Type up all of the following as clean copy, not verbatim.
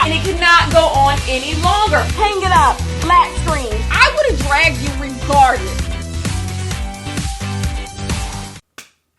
and it cannot go on any longer. Hang it up, black screen. I would have dragged you regardless.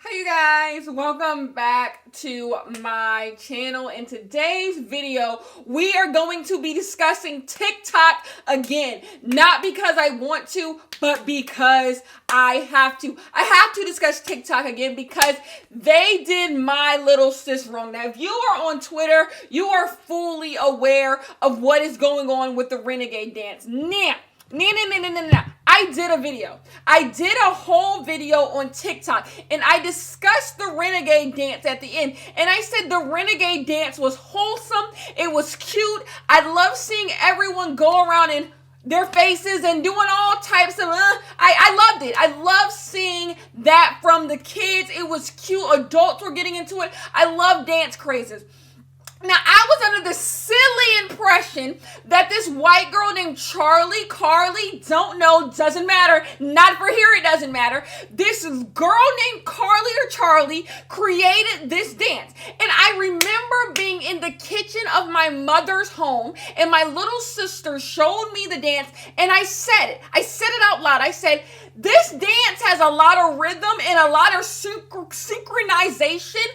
Hey you guys, welcome back to my channel. In today's video, we are going to be discussing TikTok again. Not because I want to, but because I have to. I have to discuss TikTok again because they did my little sis wrong. Now, if you are on Twitter, you are fully aware of what is going on with the Renegade dance. Now, I did a video. I did a whole video on TikTok and I discussed the Renegade dance at the end. And I said the Renegade dance was wholesome. It was cute. I love seeing everyone go around in their faces and doing all types of, I loved it. I love seeing that from the kids. It was cute. Adults were getting into it. I love dance crazes. Now, I was under the silly impression that this white girl named Carly, don't know, doesn't matter, not for here, it doesn't matter. This girl named Carly or Charlie created this dance. And I remember being in the kitchen of my mother's home and my little sister showed me the dance and I said it. I said it out loud. I said, this dance has a lot of rhythm and a lot of synchronization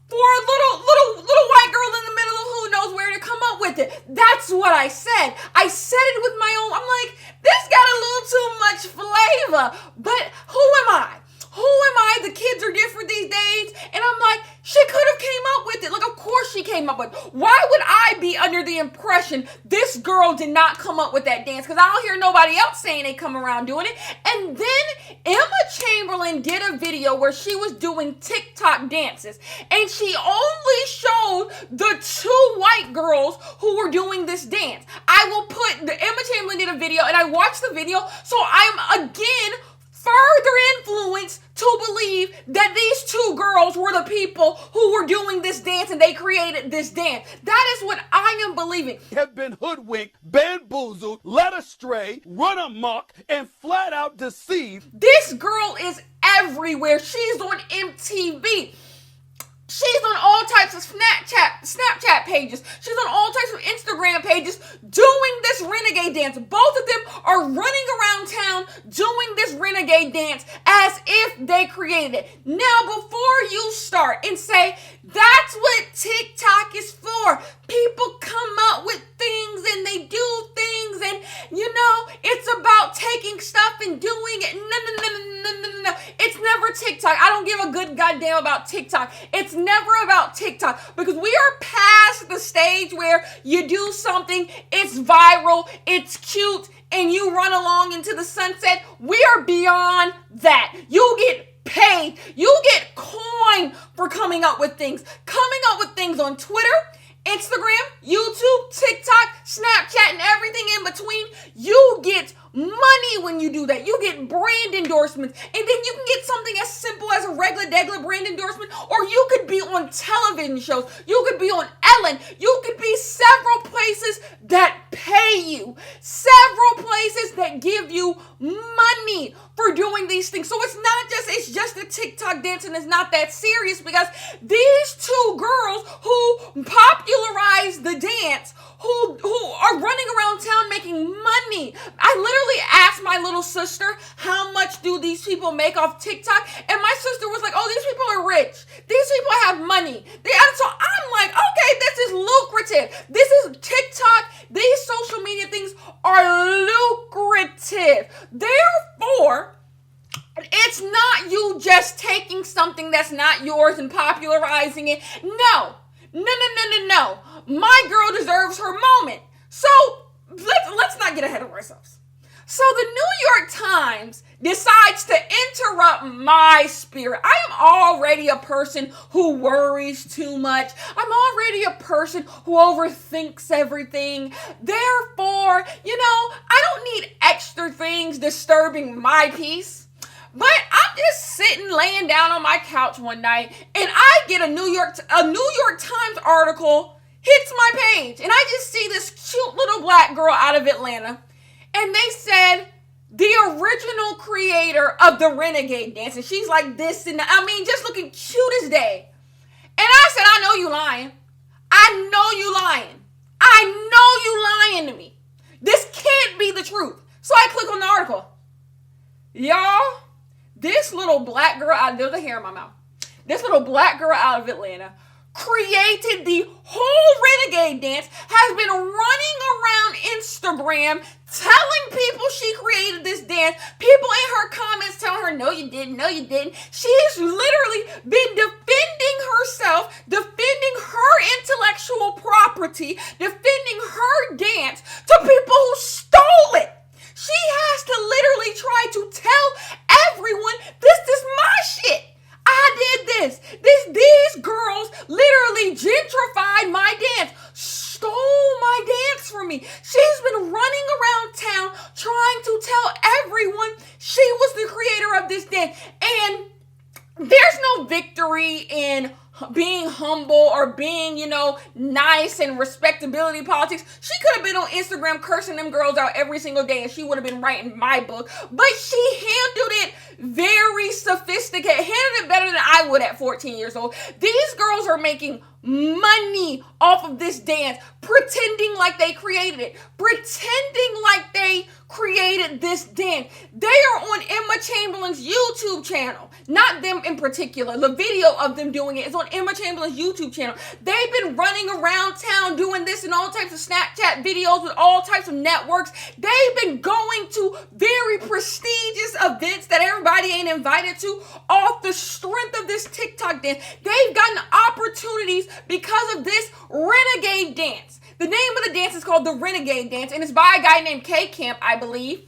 for a little white girl in the middle of who knows where to come up with it. That's what I said. I said it with my own, I'm like, this got a little too much flavor. But who am I? Who am I? The kids are different these days. And I'm like, she could have came up with it. Like, of course she came up with it. Why would I be under the impression this girl did not come up with that dance? Because I don't hear nobody else saying they come around doing it. And then Emma Chamberlain did a video where she was doing TikTok dances. And she only showed the two white girls who were doing this dance. Emma Chamberlain did a video and I watched the video. So I'm again further influenced to believe that these two girls were the people who were doing this dance and they created this dance. That is what I am believing. Have been hoodwinked, bamboozled, led astray, run amok, and flat out deceived. This girl is everywhere. She's on MTV. She's on all types of Snapchat pages. She's on all types of Instagram pages doing this Renegade dance. Both of them are running around town doing this Renegade dance as if they created it. Now, before you start and say, that's what TikTok is for. People come up with things and they do things and, it's about taking stuff and doing it. No. It's never TikTok. I don't give a good goddamn about TikTok. It's never about TikTok because we are past the stage where you do something, it's viral, it's cute, and you run along into the sunset. We are beyond that. You get paid. You get coin for coming up with things. Coming up with things on Twitter, Instagram, YouTube, TikTok, Snapchat, and everything in between. You get money when you do that. You get brand endorsements. And then you can get something as simple as a regular brand endorsement. Or you could be on television shows. You could be on Ellen. You could be several places that pay you. Several places that give you money for doing these things. So it's just a TikTok dance and it's not that serious because these two girls who popularized the dance, who are running around town making money. I literally asked my little sister, how much do these people make off TikTok? And my sister was like, oh, these people are rich. These people have money. So I'm like, okay, this is lucrative. This is TikTok. These social media things are lucrative. Therefore, it's not you just taking something that's not yours and popularizing it. No. My girl deserves her moment. So let's not get ahead of ourselves. So the New York Times decides to interrupt my spirit. I am already a person who worries too much. I'm already a person who overthinks everything. Therefore, I don't need extra things disturbing my peace. But I'm just sitting, laying down on my couch one night, and I get a New York Times article hits my page, and I just see this cute little black girl out of Atlanta, and they said the original creator of the Renegade dance, and she's like this, and just looking cute as day. And I said, I know you lying. I know you lying. I lying to me. This can't be the truth. So I click on the article. Y'all, this little black girl there's a hair in my mouth. This little black girl out of Atlanta created the whole Renegade dance, has been running around Instagram telling people she created this dance. People in her comments telling her, no, you didn't, no, you didn't. She's literally been defending herself, defending her intellectual property, defending her dance to people who stole it. She has to literally try to tell everyone, this is my shit. I did this. These girls literally gentrified my dance, stole my dance from me. She's been running around town trying to tell everyone she was the creator of this dance. And there's no victory in being humble or being, nice and respectability politics. She could have been on Instagram cursing them girls out every single day and she would have been writing my book. But she handled it very sophisticated, handled it better than I would at 14 years old. These girls are making money off of this dance, pretending like they created it, pretending like they created this dance. They are on Emma Chamberlain's YouTube channel, not them in particular. The video of them doing it is on Emma Chamberlain's YouTube channel. They've been running around town doing this in all types of Snapchat videos with all types of networks. They've been going to very prestigious events that everybody ain't invited to off the strength of this TikTok dance. They've gotten opportunities because of this Renegade dance. The name of the dance is called the Renegade dance, and it's by a guy named K Camp, I believe.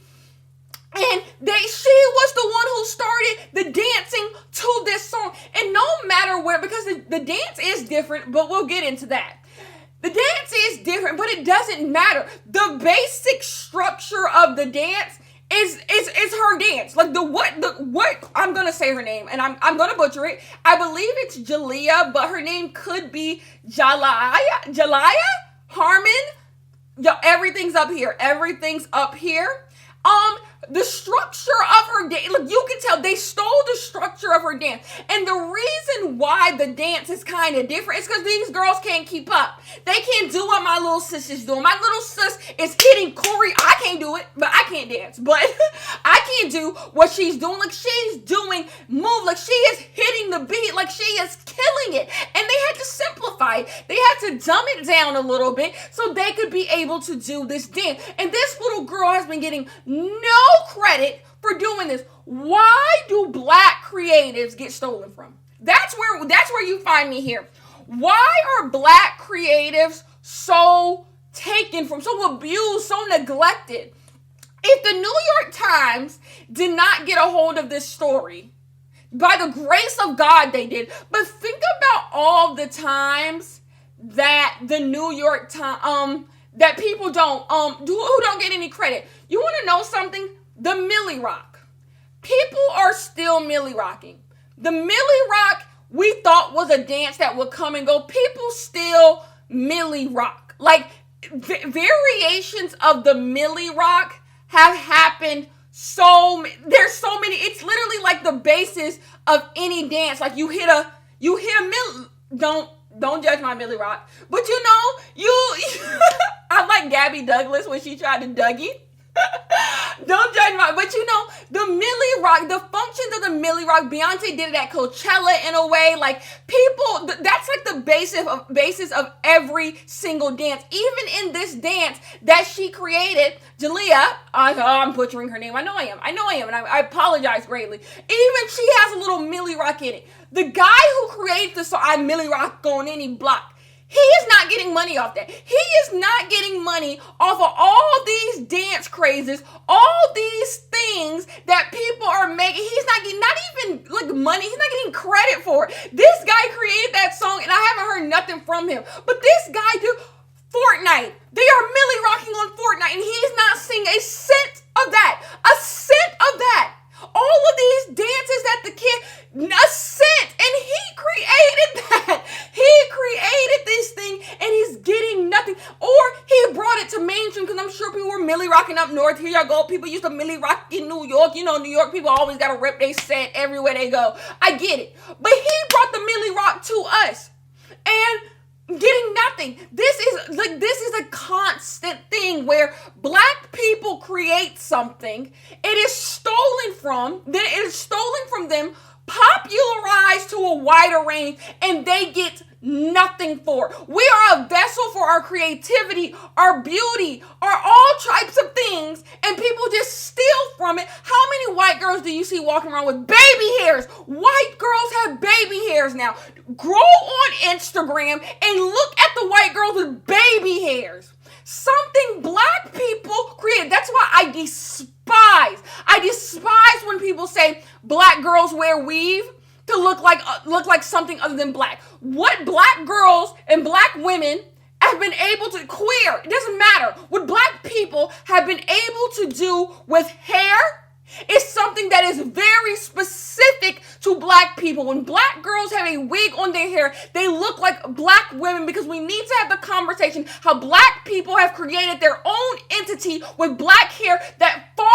And she was the one who started the dancing to this song. And no matter where, because the dance is different, but we'll get into that. The dance is different, but it doesn't matter. The basic structure of the dance is her dance. Like what I'm gonna say her name, and I'm gonna butcher it. I believe it's Jalea, but her name could be Jalaya Harmon. Yo, everything's up here. Everything's up here. The structure of her dance, look, you can tell they stole the structure of her dance. And the reason why the dance is kind of different is because these girls can't keep up. They can't do what my little sis is doing. My little sis is hitting Corey. I can't do it, but I can't dance. But I can't do what she's doing. Like, she's doing move. Like, she is hitting the beat. Like, she is killing it. And they had to simplify it. They had to dumb it down a little bit so they could be able to do this dance. And this little girl has been getting no credit for doing this. Why do black creatives get stolen from? That's where you find me here. Why are black creatives so taken from, so abused, so neglected? If the New York Times did not get a hold of this story, by the grace of God they did, but think about all the times that the New York Times, that people who don't get any credit. You want to know something? The Millie Rock. People are still Millie rocking. The Millie Rock we thought was a dance that would come and go. People still Millie rock. Like, variations of the Millie Rock have happened there's so many. It's literally like the basis of any dance. Like, you hit a Millie. Don't judge my Millie Rock. But I'm like Gabby Douglas when she tried to Dougie. Don't judge but the Millie Rock, the functions of the Millie Rock, Beyonce did it at Coachella in a way. Like, people, that's like the basis of every single dance. Even in this dance that she created, Jalea, I'm butchering her name. I know I am, and I apologize greatly. Even she has a little Millie Rock in it. The guy who created the song, I Millie Rock on any block, he is not getting money off that. He is not getting money off of all these dance crazes, all these things that people are making. He's not getting, not even like money. He's not getting credit for it. This guy created that song, and I haven't heard nothing from him. But this guy Fortnite. They are Millie rocking on Fortnite, and he's not seeing a cent of that. A cent of that. All of these dances that the kid, a cent, and he created that. He created this thing, and he's getting nothing. Or he brought it to mainstream, because I'm sure people were Millie rocking up north. Here y'all go. People used to Millie rock in New York. New York people always got to rep they set everywhere they go. I get it. But he brought the Millie rock to us. And getting nothing. This is a constant thing thing where black people create something, it is stolen from them, popularized to a wider range, and they get nothing for it. We are a vessel for our creativity, our beauty, our all types of things, and people just steal from it. How many white girls do you see walking around with baby hairs? White girls have baby hairs now. Grow on Instagram and look at the white girls with baby hairs. Something black people created. That's why I despise when people say black girls wear weave to look like something other than black. What black girls and black women have been able to, queer, it doesn't matter, what black people have been able to do with hair is something that is very specific to black people. When black girls have a wig on their hair, they look like black women, because we need to have the conversation how black people have created their own entity with black hair that far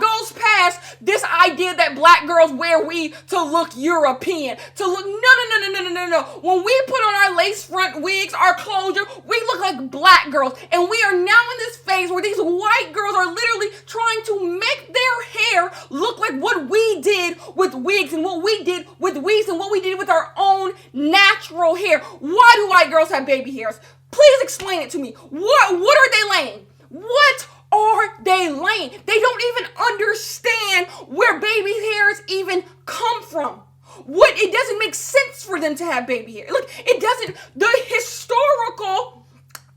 goes past this idea that black girls wear weave to look European, to look, no. When we put on our lace front wigs, our closure, we look like black girls. And we are now in this phase where these white girls are literally trying to make their hair look like what we did with wigs and what we did with weaves and what we did with our own natural hair. Why do white girls have baby hairs? Please explain it to me. What are they laying? What are they laying? They don't even understand where baby hairs even come from. It doesn't make sense for them to have baby hair. Look, it doesn't, the historical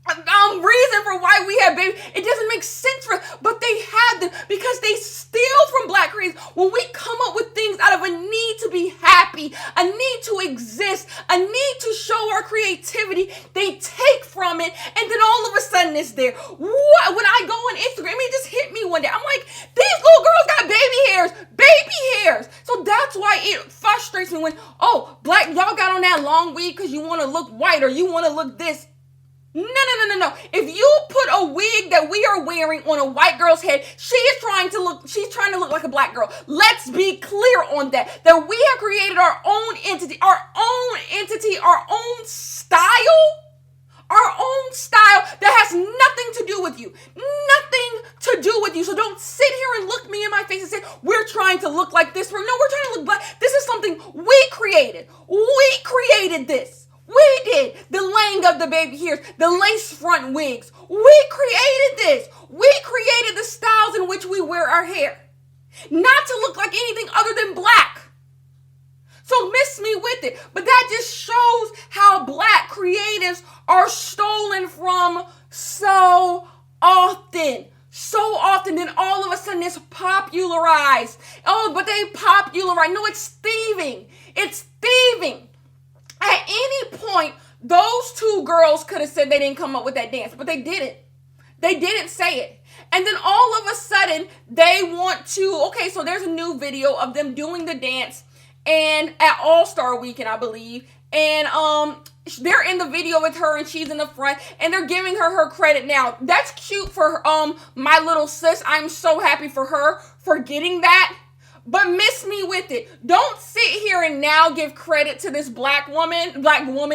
reason for why we have babies, it doesn't make sense for, but they have them because they steal from black creators. When we come up with things out of a need to be happy, a need to exist, a need to show our creativity, they take from it, and then all of a sudden it's there. When I go on Instagram, it just hit me one day. I'm like, these little girls got baby hairs. So that's why it frustrates me when, black, y'all got on that long wig because you want to look white or you want to look this. No. If you put a wig that we are wearing on a white girl's head, she's trying to look like a black girl. Let's be clear on that. That we have created our own entity, our own style that has nothing to do with you. Nothing to do with you. So don't sit here and look me in my face and say, we're trying to look like this. No, we're trying to look black. This is something we created. We created this. We did the laying of the baby hairs, the lace front wigs. We created this. We created the styles in which we wear our hair. Not to look like anything other than black. So miss me with it. But that just shows how black creatives are stolen from so often. Then all of a sudden it's popularized. But they popularize. No, it's thieving. It's thieving. At any point, those two girls could have said they didn't come up with that dance, but they didn't. They didn't say it. And then all of a sudden, they want to, so there's a new video of them doing the dance and at All-Star Weekend, I believe. And they're in the video with her and she's in the front and they're giving her credit. Now, that's cute for my little sis. I'm so happy for her for getting that. But miss me with it. Don't sit here and now give credit to this black woman.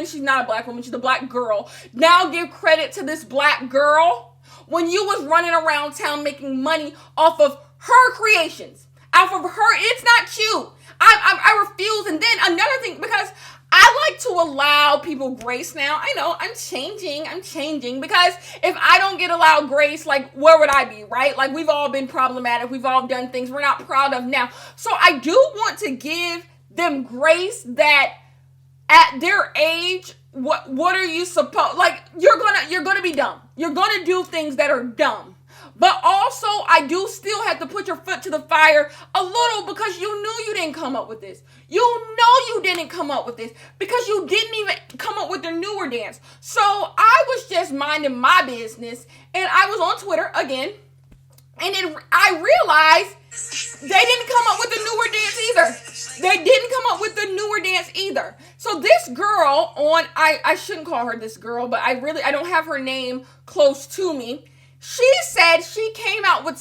She's not a black woman. She's a black girl. Now give credit to this black girl when you was running around town making money off of her creations. Off of her. It's not cute. I refuse. And then another thing, because I like to allow people grace now. I know, I'm changing because if I don't get allowed grace, like, where would I be, right? Like, we've all been problematic. We've all done things we're not proud of now. So I do want to give them grace that at their age, what are you supposed, like, you're gonna be dumb. You're gonna do things that are dumb. But also, I do still have to put your foot to the fire a little because you knew you didn't come up with this. You know you didn't come up with this because you didn't even come up with the newer dance. So I was just minding my business and I was on Twitter again. And then I realized they didn't come up with the newer dance either. They didn't come up with the newer dance either. So this girl I shouldn't call her this girl, but I don't have her name close to me. She said she came out with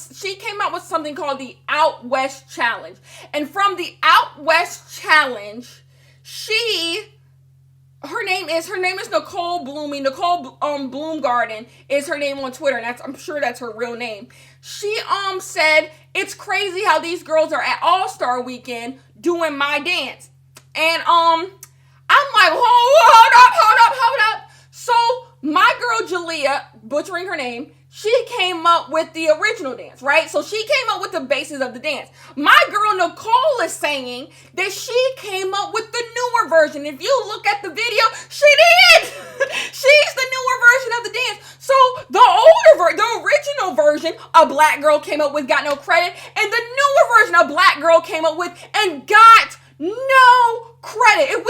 something called the Out West Challenge. And from the Out West Challenge, she her name is Nicole Blooming. Nicole Bloomgarden is her name on Twitter, and I'm sure that's her real name. She said it's crazy how these girls are at All-Star Weekend doing my dance. And I'm like, hold up. So my girl Jalea, butchering her name, she came up with the original dance, right? So she came up with the basis of the dance. My girl Nicole is saying that she came up with the newer version. If you look at the video, she did. She's the newer version of the dance. So the original version, a black girl came up with, got no credit, and the newer version, a black girl came up with and got no credit.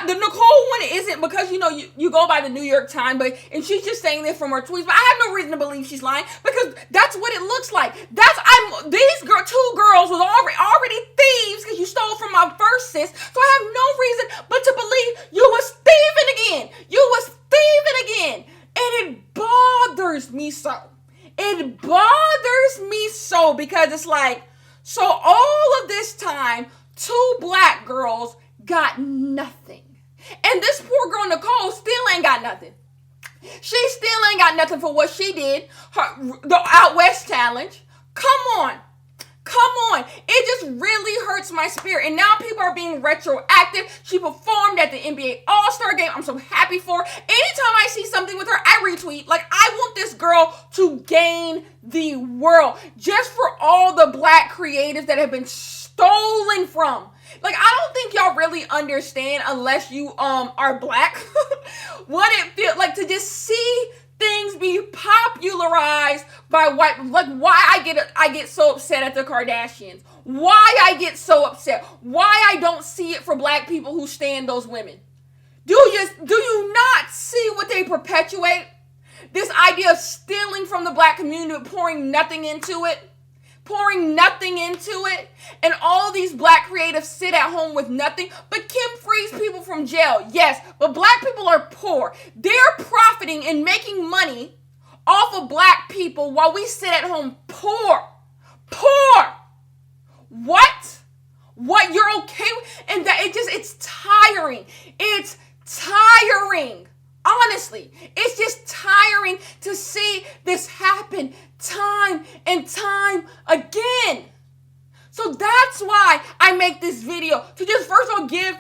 The Nicole one isn't, because you go by the New York Times, and she's just saying this from her tweets, but I have no reason to believe she's lying, because that's what it looks like. These two girls was already thieves, because you stole from my first sis, so I have no reason but to believe you was thieving again. And it bothers me so. It bothers me so, because it's like, so all of this time, two black girls got nothing. And this poor girl Nicole still ain't got nothing. She still ain't got nothing for what she did, the Out West challenge. Come on. It just really hurts my spirit. And now people are being retroactive. She performed at the NBA All-Star Game. I'm so happy for her. Anytime I see something with her, I retweet. Like, I want this girl to gain the world. Just for all the black creatives that have been stolen from. Like, I don't think y'all really understand, unless you are black, what it feels like to just see things be popularized by white. Like, why I get so upset at the Kardashians. Why I get so upset. Why I don't see it for black people who stand those women. Do you not see what they perpetuate? This idea of stealing from the black community, pouring nothing into it. And all these black creatives sit at home with nothing. But Kim frees people from jail, yes, but black people are poor. They're profiting and making money off of black people while we sit at home poor. What you're okay with? And that it's tiring. Honestly, it's just tiring to see this happen time and time again. So that's why I make this video, to just first of all give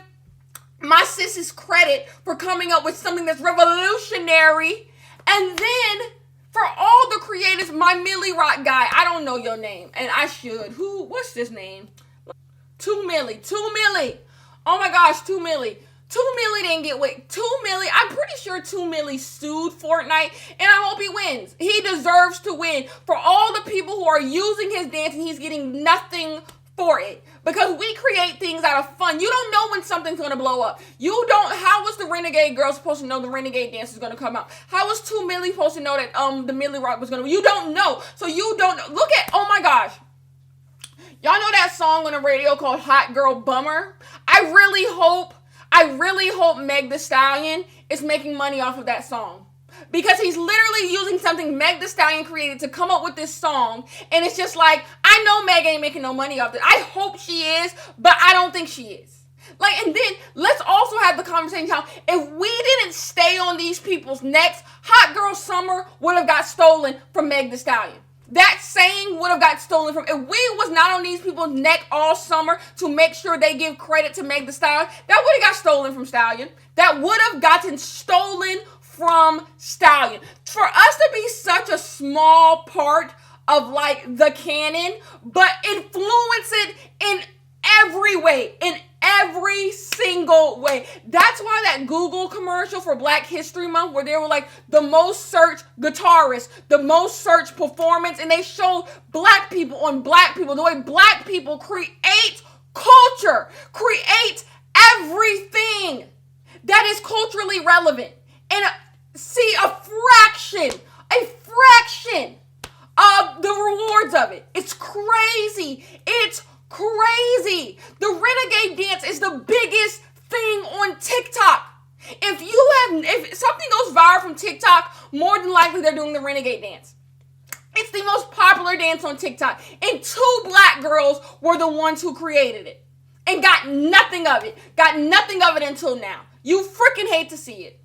my sisters credit for coming up with something that's revolutionary, and then for all the creators, my Millie Rock guy, I don't know your name, and I should. What's this name? 2 Millie. Oh my gosh, 2 Millie. 2 Millie didn't get weight. 2 Millie, I'm pretty sure 2 Millie sued Fortnite, and I hope he wins. He deserves to win for all the people who are using his dance and he's getting nothing for it. Because we create things out of fun. You don't know when something's going to blow up. How was the Renegade girl supposed to know the Renegade dance is going to come out? How was 2 Millie supposed to know that the Millie Rock was going to, you don't know. So you don't know. Look at, oh my gosh. Y'all know that song on the radio called Hot Girl Bummer? I really hope Meg Thee Stallion is making money off of that song. Because he's literally using something Meg Thee Stallion created to come up with this song. And it's just like, I know Meg ain't making no money off it. I hope she is, but I don't think she is. Like, and then let's also have the conversation how if we didn't stay on these people's necks, Hot Girl Summer would have got stolen from Meg Thee Stallion. That saying would have got stolen from, if we was not on these people's neck all summer to make sure they give credit to Meg Thee Stallion, that would have got stolen from Stallion. That would have gotten stolen from Stallion. For us to be such a small part of like the canon, but influence it in every way, in every single way. That's why that Google commercial for Black History Month, where they were like the most searched guitarist, the most searched performance, and they showed black people on black people, the way black people create culture, create everything that is culturally relevant, and see a fraction of the rewards of it. It's crazy. The Renegade dance is the biggest thing on TikTok. If something goes viral from TikTok, more than likely they're doing the Renegade dance. It's the most popular dance on TikTok. And 2 black girls were the ones who created it. And got nothing of it. Until now. You freaking hate to see it.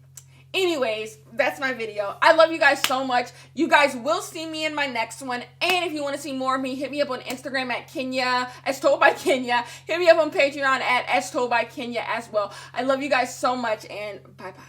Anyways, that's my video. I love you guys so much. You guys will see me in my next one. And if you want to see more of me, hit me up on Instagram at Kenya, as told by Kenya. Hit me up on Patreon at as told by Kenya as well. I love you guys so much, and bye-bye.